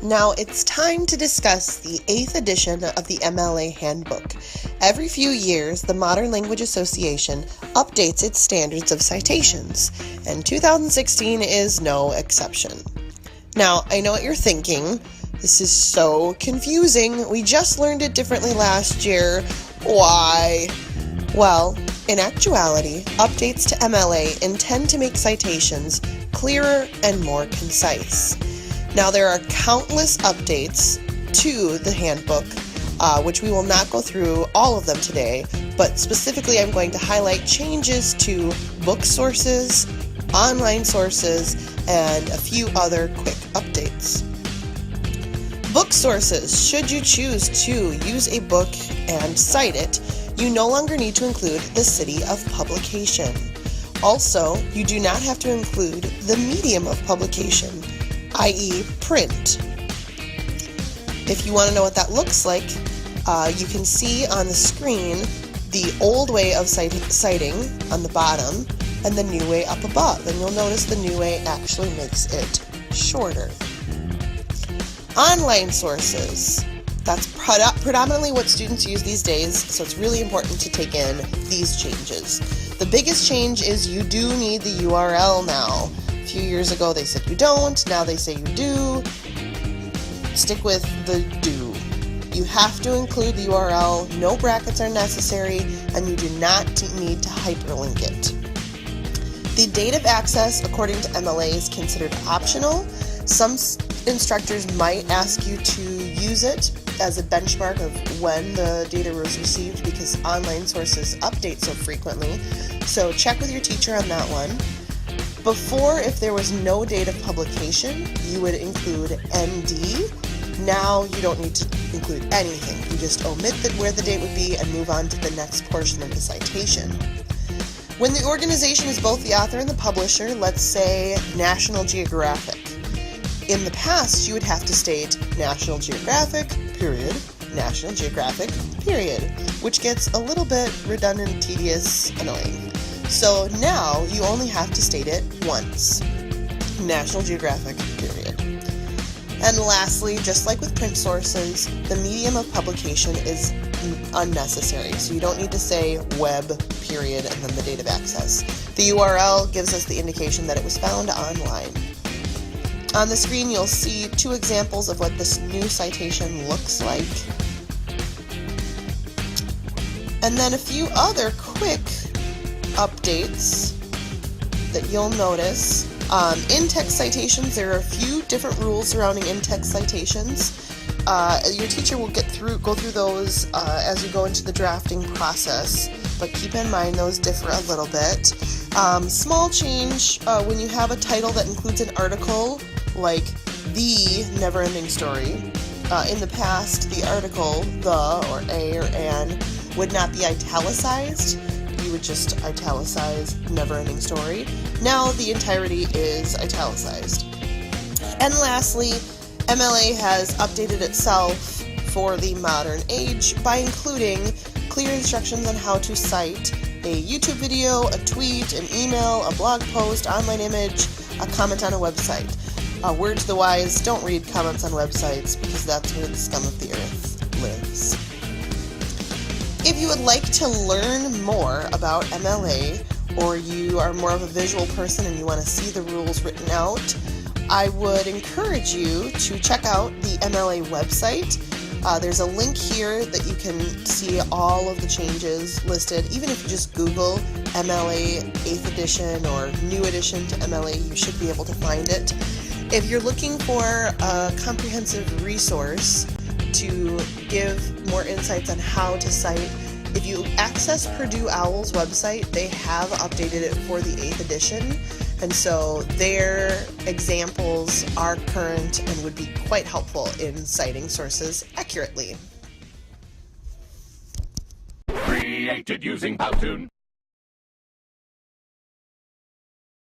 Now it's time to discuss the 8th edition of the MLA Handbook. Every few years, the Modern Language Association updates its standards of citations, and 2016 is no exception. Now, I know what you're thinking. This is so confusing. We just learned it differently last year. Why? Well, in actuality, updates to MLA intend to make citations clearer and more concise. Now, there are countless updates to the handbook, which we will not go through all of them today, but specifically I'm going to highlight changes to book sources, online sources, and a few other quick updates. Book sources. Should you choose to use a book and cite it, you no longer need to include the city of publication. Also, you do not have to include the medium of publication, i.e. print. If you want to know what that looks like, you can see on the screen the old way of citing on the bottom and the new way up above. And you'll notice the new way actually makes it shorter. Online sources. That's predominantly what students use these days, so it's really important to take in these changes. The biggest change is you do need the URL now. A few years ago they said you don't, now they say you do. Stick with the do. You have to include the URL, no brackets are necessary, and you do not need to hyperlink it. The date of access, according to MLA, is considered optional. Some instructors might ask you to use it as a benchmark of when the data was received because online sources update so frequently. So check with your teacher on that one. Before, if there was no date of publication, you would include ND. Now you don't need to include anything. You just omit where the date would be and move on to the next portion of the citation. When the organization is both the author and the publisher, let's say National Geographic. In the past, you would have to state National Geographic, period, National Geographic, period, which gets a little bit redundant, tedious, annoying. So now you only have to state it once. National Geographic, period. And lastly, just like with print sources, the medium of publication is unnecessary. So you don't need to say web, period, and then the date of access. The URL gives us the indication that it was found online. On the screen, you'll see two examples of what this new citation looks like. And then a few other quick updates that you'll notice. In-text citations, there are a few different rules surrounding in-text citations. Your teacher will go through those as you go into the drafting process, but keep in mind those differ a little bit. Small change when you have a title that includes an article, like The Never-Ending Story. In the past, the article, the, or a, or an, would not be italicized. You would just italicize Never-Ending Story. Now the entirety is italicized. And lastly, MLA has updated itself for the modern age by including clear instructions on how to cite a YouTube video, a tweet, an email, a blog post, online image, a comment on a website. Word to the wise, don't read comments on websites because that's where the scum of the earth lives. If you would like to learn more about MLA, or you are more of a visual person and you want to see the rules written out, I would encourage you to check out the MLA website. There's a link here that you can see all of the changes listed. Even if you just Google MLA 8th edition or new edition to MLA, you should be able to find it. If you're looking for a comprehensive resource to give more insights on how to cite, if you access Purdue OWL's website, they have updated it for the 8th edition, and so their examples are current and would be quite helpful in citing sources accurately. Created using Powtoon.